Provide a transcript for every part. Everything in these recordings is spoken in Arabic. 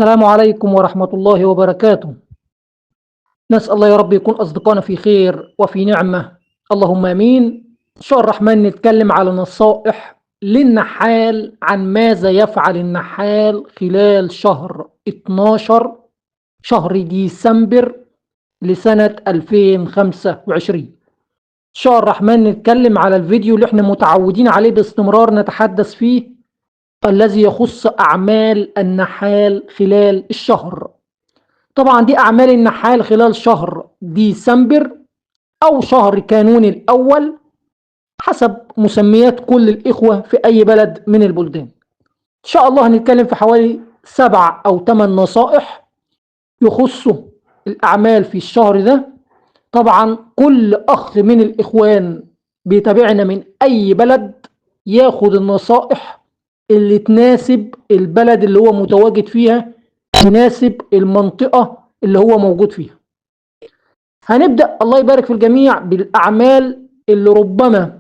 السلام عليكم ورحمة الله وبركاته. نسأل الله يا رب يكون أصدقائنا في خير وفي نعمة، اللهم آمين. إن شاء الرحمن نتكلم على نصائح للنحال عن ماذا يفعل النحال خلال شهر 12، شهر ديسمبر لسنة 2025. إن شاء الرحمن نتكلم على الفيديو اللي احنا متعودين عليه باستمرار نتحدث فيه، الذي يخص أعمال النحال خلال الشهر. طبعا دي أعمال النحال خلال شهر ديسمبر أو شهر كانون الأول حسب مسميات كل الإخوة في أي بلد من البلدان. إن شاء الله هنتكلم في حوالي 7 أو 8 نصائح يخصوا الأعمال في الشهر ده. طبعا كل أخ من الإخوان بيتابعنا من أي بلد ياخد النصائح اللي تناسب البلد اللي هو متواجد فيها، تناسب المنطقة اللي هو موجود فيها. هنبدأ الله يبارك في الجميع بالأعمال اللي ربما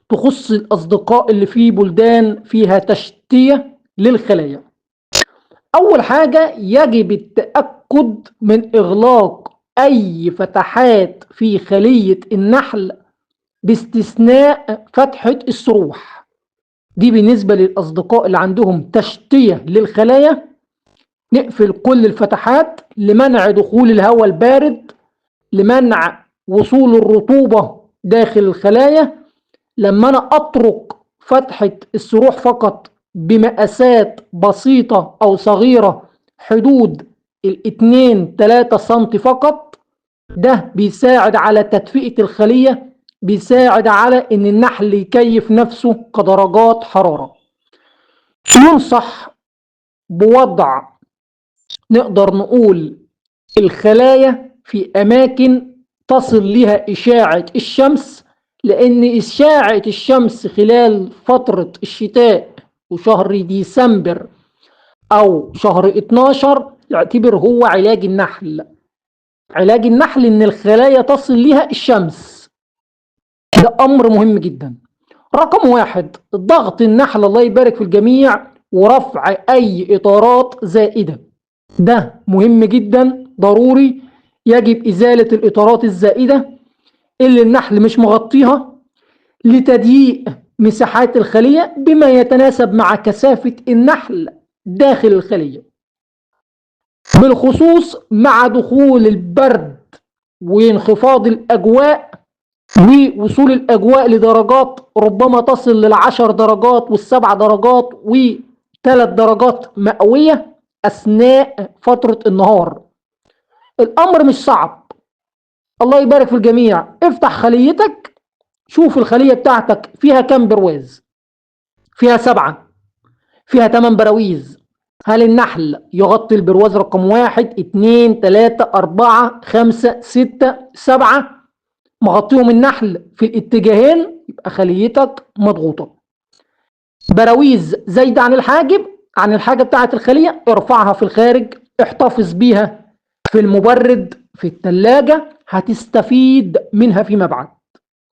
تخص الأصدقاء اللي في بلدان فيها تشتية للخلايا. أول حاجة يجب التأكد من إغلاق أي فتحات في خلية النحل باستثناء فتحة السروح. دي بالنسبة للأصدقاء اللي عندهم تشتية للخلايا، نقفل كل الفتحات لمنع دخول الهواء البارد، لمنع وصول الرطوبة داخل الخلايا. لما أنا أطرق فتحة السروح فقط بمقاسات بسيطة أو صغيرة حدود 2-3 سنتي فقط، ده بيساعد على تدفئة الخلية، بيساعد على إن النحل يكيف نفسه كدرجات حرارة. ينصح بوضع نقدر نقول الخلايا في أماكن تصل لها إشاعة الشمس، لأن إشاعة الشمس خلال فترة الشتاء وشهر ديسمبر أو شهر 12 يعتبر هو علاج النحل. علاج النحل إن الخلايا تصل لها الشمس، ده أمر مهم جدا. رقم 1 ضغط النحل الله يبارك في الجميع ورفع أي إطارات زائدة، ده مهم جدا ضروري. يجب إزالة الإطارات الزائدة اللي النحل مش مغطيها لتضييق مساحات الخلية بما يتناسب مع كثافة النحل داخل الخلية، بالخصوص مع دخول البرد وانخفاض الأجواء ووصول الأجواء لدرجات ربما تصل لل10 درجات وال7 درجات و3 درجات مئوية أثناء فترة النهار. الأمر مش صعب، الله يبارك في الجميع. افتح خليتك، شوف الخلية بتاعتك فيها كم برواز، فيها 7، فيها 8 براويز. هل النحل يغطي البرواز رقم 1 2 3 4 5 6 7؟ مغطيهم النحل في الاتجاهين، يبقى خليتك مضغوطة. براويز زايدة عن الحاجة بتاعت الخلية، ارفعها في الخارج، احتفظ بيها في المبرد في الثلاجة، هتستفيد منها فيما بعد.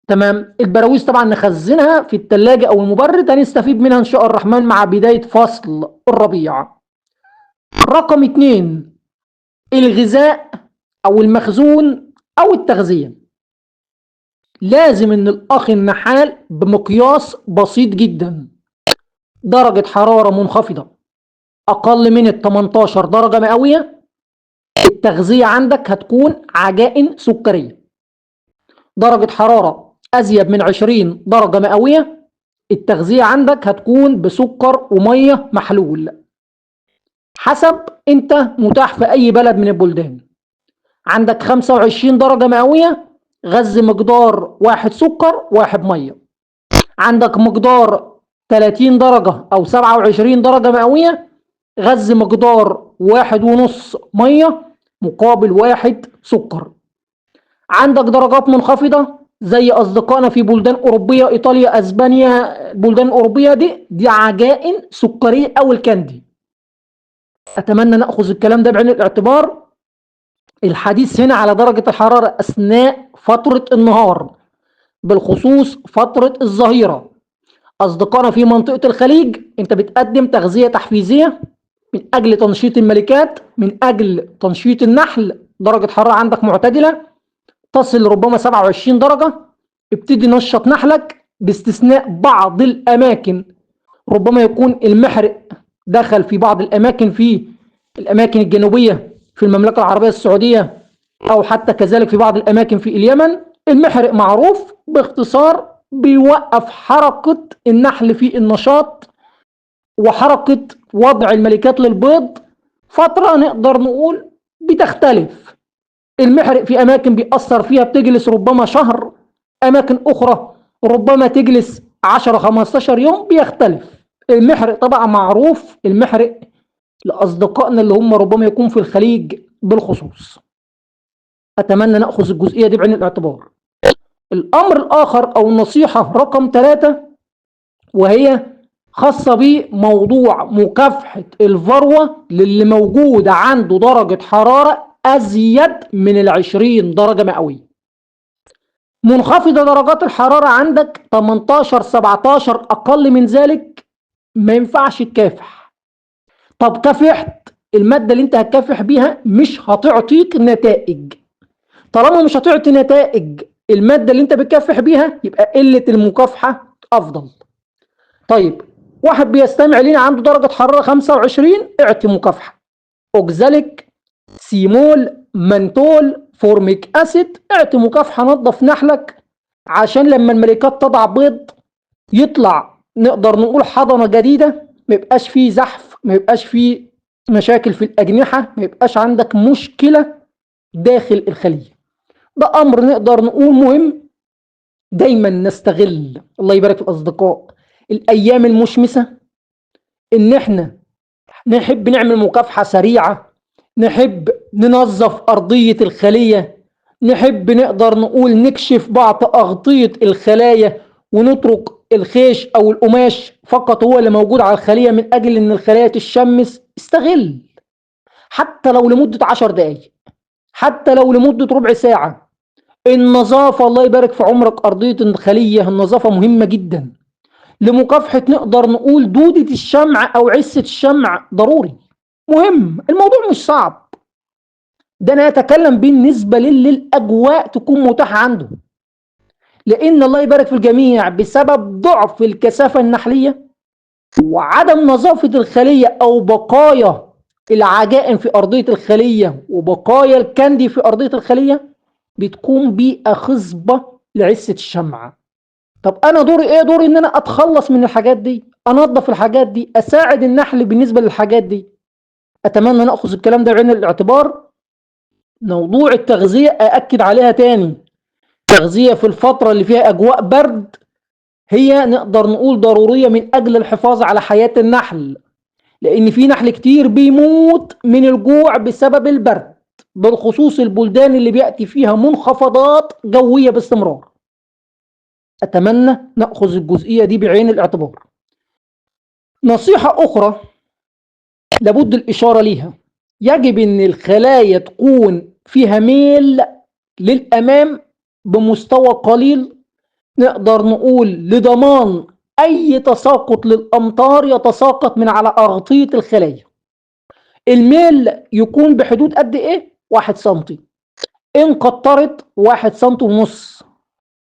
تمام. البراويز طبعا نخزنها في الثلاجة او المبرد، هنستفيد منها ان شاء الرحمن مع بداية فصل الربيع. رقم 2 الغذاء او المخزون او التغذية. لازم ان الاخ النحال بمقياس بسيط جدا، درجة حرارة منخفضة اقل من 18 درجة مئوية، التغذية عندك هتكون عجائن سكرية. درجة حرارة ازيد من 20 درجة مئوية، التغذية عندك هتكون بسكر ومية محلول، حسب انت متاح في اي بلد من البلدان. عندك 25 درجة مئوية، غذي مقدار 1 سكر 1 مية. عندك مقدار 30 درجة او 27 درجة مئوية، غذي مقدار 1.5 مية مقابل 1 سكر. عندك درجات منخفضة زي أصدقائنا في بلدان أوروبية، إيطاليا، أسبانيا، البلدان الأوروبية دي عجائن سكرية أو الكاندي. أتمنى نأخذ الكلام ده بعين الاعتبار. الحديث هنا على درجة الحرارة أثناء فترة النهار، بالخصوص فترة الظهيرة. أصدقائنا في منطقة الخليج أنت بتقدم تغذية تحفيزية، من أجل تنشيط الملكات، من أجل تنشيط النحل. درجة حرارة عندك معتدلة تصل ربما 27 درجة، ابتدي نشط نحلك، باستثناء بعض الأماكن ربما يكون المحرق دخل في بعض الأماكن، في الأماكن الجنوبية في المملكة العربية السعودية، أو حتى كذلك في بعض الأماكن في اليمن. المحرق معروف باختصار بيوقف حركة النحل في النشاط وحركة وضع الملكات للبيض. فترة نقدر نقول بتختلف، المحرق في أماكن بيأثر فيها بتجلس ربما شهر، أماكن أخرى ربما تجلس 10-15 يوم، بيختلف. المحرق طبعا معروف، المحرق لأصدقائنا اللي هم ربما يكون في الخليج بالخصوص. أتمنى نأخذ الجزئية دي بعين الاعتبار. الأمر الآخر أو النصيحة رقم 3، وهي خاصة بموضوع مكافحة الفروة للي موجود عنده درجة حرارة أزيد من 20 درجة مئوية. منخفضة درجات الحرارة عندك 18-17، أقل من ذلك ما ينفعش تكافح. طب كافحت، المادة اللي انت هتكافح بيها مش هتعطيك نتائج. طالما مش هتعطي نتائج المادة اللي انت بتكافح بيها، يبقى قلة المكافحة أفضل. طيب واحد بيستمع لنا عنده درجة حرارة 25، اعطي مكافحة اوكزاليك، سيمول، منتول، فورميك اسيد، اعطي مكافحة، نظف نحلك عشان لما الملكات تضع بيض يطلع نقدر نقول حضنة جديدة، ما يبقاش فيه زحف، ما يبقاش فيه مشاكل في الأجنحة، ما يبقاش عندك مشكلة داخل الخلية. ده أمر نقدر نقول مهم. دايما نستغل، الله يبارك في الأصدقاء، الأيام المشمسة إن إحنا نحب نعمل مكافحة سريعة، نحب ننظف أرضية الخلية، نحب نقدر نقول نكشف بعض أغطية الخلايا، ونترك الخيش أو القماش فقط هو اللي موجود على الخلية من أجل إن الخلايا تشمس. استغل حتى لو لمدة 10 دقايق، حتى لو لمدة ربع ساعة. النظافة الله يبارك في عمرك، أرضية الخلية النظافة مهمة جدا لمكافحة نقدر نقول دودة الشمع أو عسة الشمع، ضروري مهم. الموضوع مش صعب، ده أنا أتكلم بالنسبة للأجواء تكون متاحة عنده، لأن الله يبارك في الجميع بسبب ضعف الكثافة النحلية وعدم نظافة الخلية أو بقايا العجائن في أرضية الخلية وبقايا الكندي في أرضية الخلية، بتكون بيئة خصبة لعسة الشمع. طب أنا دوري إيه؟ دوري إن أنا أتخلص من الحاجات دي، أنظف الحاجات دي، أساعد النحل بالنسبة للحاجات دي. أتمنى نأخذ الكلام ده بعين الاعتبار. موضوع التغذية أأكد عليها تاني، التغذية في الفترة اللي فيها أجواء برد هي نقدر نقول ضرورية من أجل الحفاظ على حياة النحل، لأن في نحل كتير بيموت من الجوع بسبب البرد، بالخصوص البلدان اللي بيأتي فيها منخفضات جوية باستمرار. أتمنى نأخذ الجزئية دي بعين الاعتبار. نصيحة أخرى لابد الإشارة ليها، يجب أن الخلايا تكون فيها ميل للأمام بمستوى قليل، نقدر نقول لضمان أي تساقط للأمطار يتساقط من على أغطية الخلايا. الميل يكون بحدود قد إيه؟ 1 سنتي، إن قطرت 1 سنتي ونص.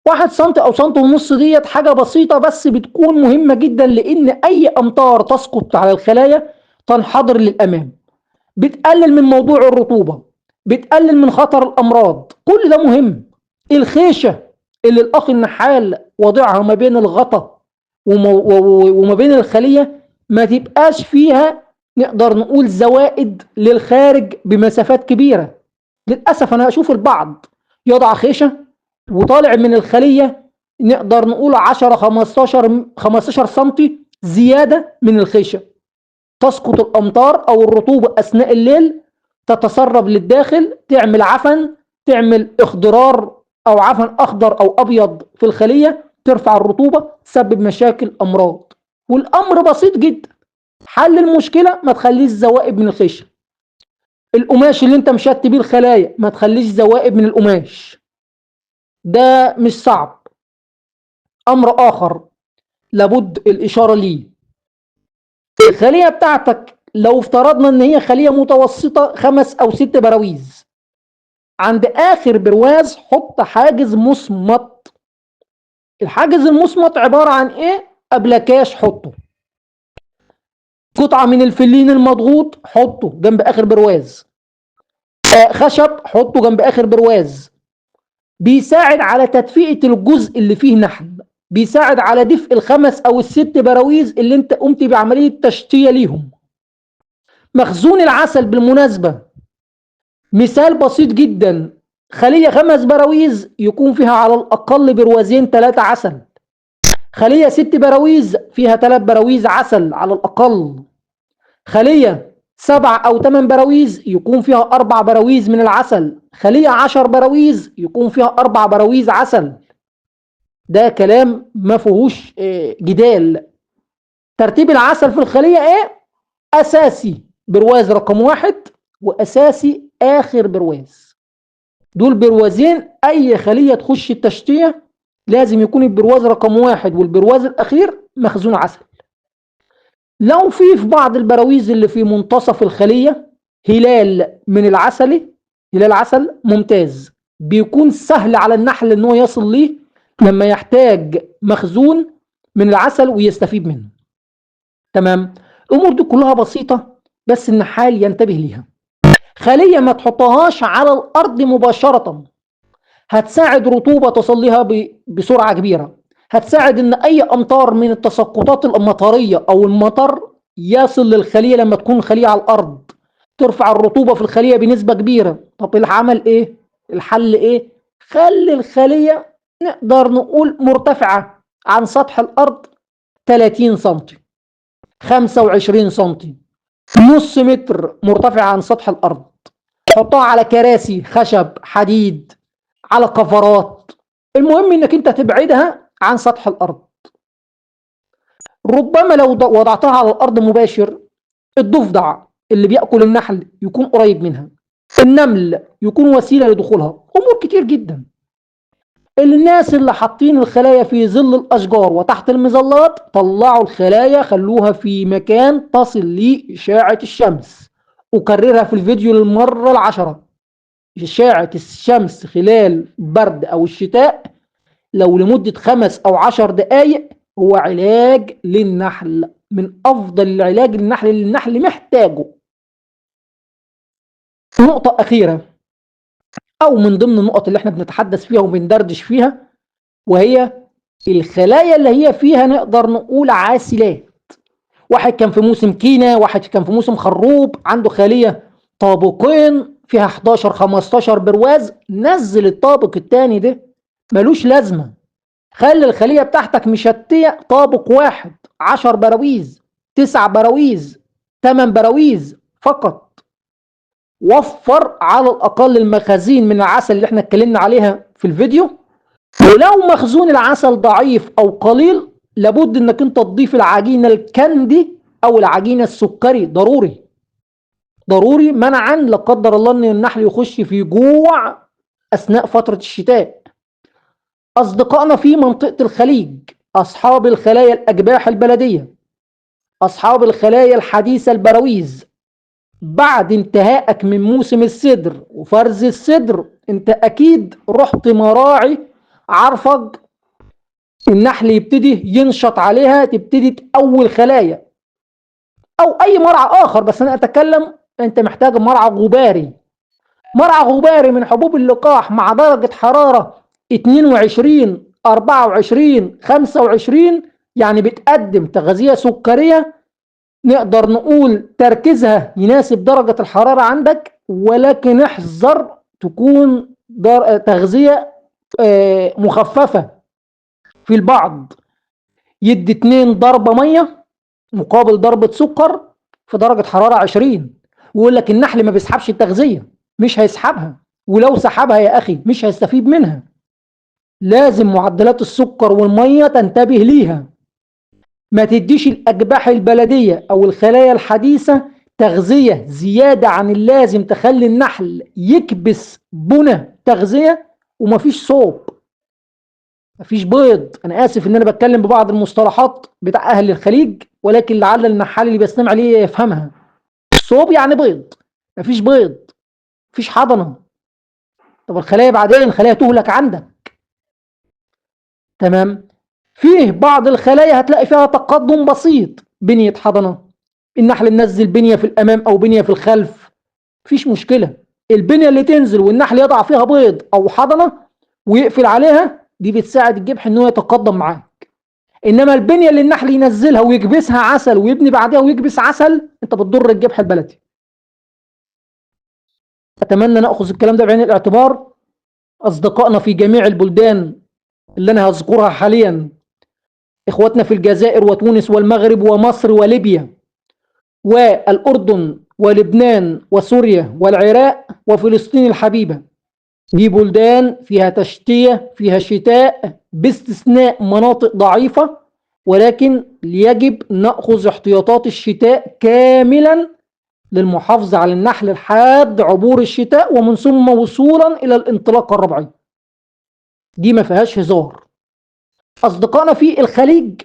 1 سنتي أو سنتي ونص ديت حاجة بسيطة، بس بتكون مهمة جدا، لأن أي أمطار تسقط على الخلايا تنحدر للأمام، بتقلل من موضوع الرطوبة، بتقلل من خطر الأمراض، كل ده مهم. الخيشة اللي الأخ النحال وضعها ما بين الغطا وما بين الخلية ما تبقاش فيها نقدر نقول زوائد للخارج بمسافات كبيرة. للأسف أنا أشوف البعض يضع خيشة وطالع من الخلية نقدر نقول 10-15 سنتي زيادة من الخيشة، تسقط الأمطار أو الرطوبة أثناء الليل، تتسرب للداخل، تعمل عفن، تعمل اخضرار أو عفن أخضر أو أبيض في الخلية، ترفع الرطوبة، تسبب مشاكل أمراض. والأمر بسيط جدا، حل المشكلة ما تخليش زوائد من الخيشة. القماش اللي انت مشت بيه الخلايا ما تخليش زوائد من القماش، ده مش صعب. أمر آخر لابد الإشارة ليه، الخلية بتاعتك لو افترضنا ان هي خلية متوسطة 5 أو 6 براويز، عند آخر برواز حط حاجز مصمت. الحاجز المصمت عبارة عن ايه؟ أبلكاش حطه، قطعة من الفلين المضغوط حطه جنب آخر برواز، خشب حطه جنب آخر برواز. بيساعد على تدفئة الجزء اللي فيه نحل، بيساعد على دفء الخمس أو الست براويز اللي انت قمت بعملية تشتية ليهم. مخزون العسل بالمناسبة مثال بسيط جدا، خلية 5 براويز يكون فيها على الأقل بروازين 3 عسل، خلية 6 براويز فيها 3 براويز عسل على الأقل، خلية 7 أو 8 براويز يكون فيها 4 براويز من العسل، خلية 10 براويز يكون فيها 4 براويز عسل. ده كلام ما فيهوش جدال. ترتيب العسل في الخلية ايه؟ أساسي برواز رقم 1 وأساسي آخر برواز. دول بروازين أي خلية تخش التشتية لازم يكون البرواز رقم 1 والبرواز الأخير مخزون عسل. لو في بعض البراويز اللي في منتصف الخلية هلال من العسل، هلال عسل ممتاز، بيكون سهل على النحل ان هو يصل ليه لما يحتاج مخزون من العسل ويستفيد منه. تمام. الامور دي كلها بسيطة بس النحال ينتبه ليها. خلية ما تحطهاش على الارض مباشرة، هتساعد رطوبة تصل لها بسرعة كبيرة، هتساعد ان اي امطار من التساقطات المطرية او المطر يصل للخلية لما تكون خلية على الارض، ترفع الرطوبة في الخلية بنسبة كبيرة. طب العمل ايه؟ الحل ايه؟ خلي الخلية نقدر نقول مرتفعة عن سطح الارض 30 سنتي، 25 سنتي، نص متر مرتفعة عن سطح الارض. حطها على كراسي خشب حديد، على كفرات، المهم انك انت تبعدها عن سطح الارض. ربما لو وضعتها على الارض مباشر الضفدع اللي بيأكل النحل يكون قريب منها، النمل يكون وسيلة لدخولها، امور كتير جدا. الناس اللي حاطين الخلايا في ظل الاشجار وتحت المظلات طلعوا الخلايا خلوها في مكان تصل لإشاعة الشمس. اكررها في الفيديو للمرة العشرة، إشاعة الشمس خلال برد أو الشتاء لو لمدة 5 أو 10 دقائق هو علاج للنحل، من أفضل العلاج للنحل اللي النحل محتاجه. نقطة أخيرة أو من ضمن النقط اللي احنا بنتحدث فيها وبندردش فيها، وهي الخلايا اللي هي فيها نقدر نقول عاسلات. واحد كان في موسم كينا، واحد كان في موسم خروب، عنده خلية طابقين فيها 11 15 برواز، نزل الطابق الثاني ده ملوش لازمة. خلي الخلية بتاعتك مشتية طابق واحد، 10 براويز، 9 براويز، 8 براويز فقط. وفر على الأقل المخازين من العسل اللي احنا اتكلمنا عليها في الفيديو. ولو مخزون العسل ضعيف أو قليل لابد انك انت تضيف العجينة الكندي أو العجينة السكري، ضروري ضروري، منعا لا قدر الله ان النحل يخش في جوع أثناء فترة الشتاء. أصدقائنا في منطقة الخليج، أصحاب الخلايا الأجباح البلدية، أصحاب الخلايا الحديثة البراويز، بعد انتهائك من موسم الصدر وفرز الصدر انت أكيد رحت مراعي عرفج، النحل يبتدي ينشط عليها، تبتدي تأول خلايا، أو أي مرعى آخر، بس أنا أتكلم أنت محتاج مرعى غباري. مرعى غباري من حبوب اللقاح مع درجة حرارة 22 24 25، يعني بتقدم تغذية سكرية نقدر نقول تركيزها يناسب درجة الحرارة عندك، ولكن احذر تكون تغذية مخففة. في البعض يدي 2 ضربة مية مقابل ضربة سكر في درجة حرارة 20، ويقول لك النحل ما بيسحبش التغذية. مش هيسحبها، ولو سحبها يا أخي مش هيستفيد منها. لازم معدلات السكر والمية تنتبه ليها. ما تديش الأجباح البلدية أو الخلايا الحديثة تغذية زيادة عن اللازم تخلي النحل يكبس بنى تغذية ومفيش صوب، مفيش بيض. أنا آسف إن أنا بتكلم ببعض المصطلحات بتاع أهل الخليج، ولكن لعل النحال اللي بيستمع ليه يفهمها. صوب يعني بيض، مفيش بيض، مفيش حضنة. طب الخلايا بعدين الخلايا تهلك عندك. تمام. فيه بعض الخلايا هتلاقي فيها تقدم بسيط، بنية حضنة، النحل منزل بنية في الأمام أو بنية في الخلف، مفيش مشكلة. البنية اللي تنزل والنحل يضع فيها بيض أو حضنة ويقفل عليها، دي بتساعد الجبح إنه يتقدم معاك. إنما البنية اللي النحل ينزلها ويكبسها عسل ويبني بعدها ويكبس عسل، أنت بتضر الجبح البلدي. أتمنى نأخذ الكلام ده بعين الاعتبار. أصدقائنا في جميع البلدان اللي أنا هذكرها حاليا، إخواتنا في الجزائر وتونس والمغرب ومصر وليبيا والأردن ولبنان وسوريا والعراق وفلسطين الحبيبة، دي بلدان فيها تشتية، فيها شتاء باستثناء مناطق ضعيفة، ولكن يجب نأخذ احتياطات الشتاء كاملا للمحافظة على النحل لحد عبور الشتاء ومن ثم وصولا إلى الانطلاقة الربيعية. دي ما فيهاش هزار. أصدقائنا في الخليج،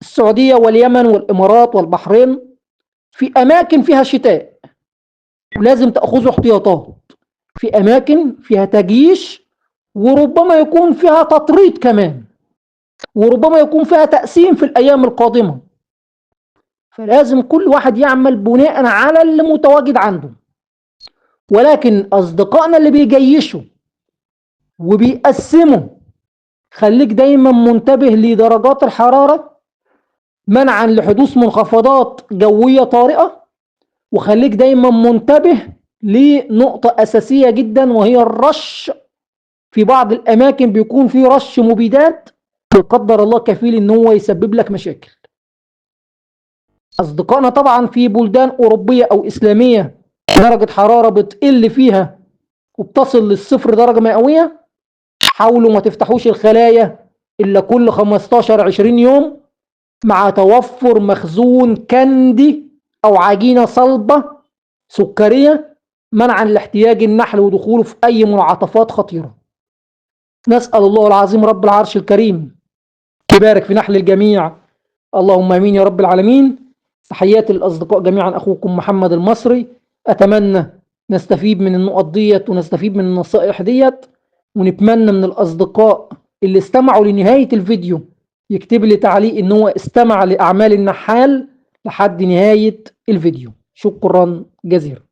السعودية واليمن والإمارات والبحرين، في أماكن فيها شتاء ولازم تأخذوا احتياطات، في أماكن فيها تجيش وربما يكون فيها تطريد كمان، وربما يكون فيها تقسيم في الأيام القادمة. فلازم كل واحد يعمل بناء على اللي متواجد عنده. ولكن أصدقائنا اللي بيجيشوا وبيقسموا، خليك دايما منتبه لدرجات الحرارة منعا لحدوث منخفضات جوية طارئة، وخليك دايما منتبه لنقطة أساسية جدا وهي الرش. في بعض الأماكن بيكون في رش مبيدات لا قدر الله كفيل إن هو يسبب لك مشاكل. أصدقائنا طبعا في بلدان أوروبية أو إسلامية درجة حرارة بتقل فيها وبتصل للصفر درجة مئوية، حاولوا ما تفتحوش الخلايا إلا كل 15-20 يوم مع توفر مخزون كندي أو عجينة صلبة سكرية منعا لاحتياج النحل ودخوله في أي منعطفات خطيرة. نسأل الله العظيم رب العرش الكريم يبارك في نحل الجميع، اللهم امين يا رب العالمين. تحياتي للاصدقاء جميعا، اخوكم محمد المصري. اتمنى نستفيد من النقط ديت ونستفيد من النصائح ديت، ونتمنى من الاصدقاء اللي استمعوا لنهاية الفيديو يكتب لي تعليق ان هو استمع لاعمال النحال لحد نهاية الفيديو. شكرا جزيلا.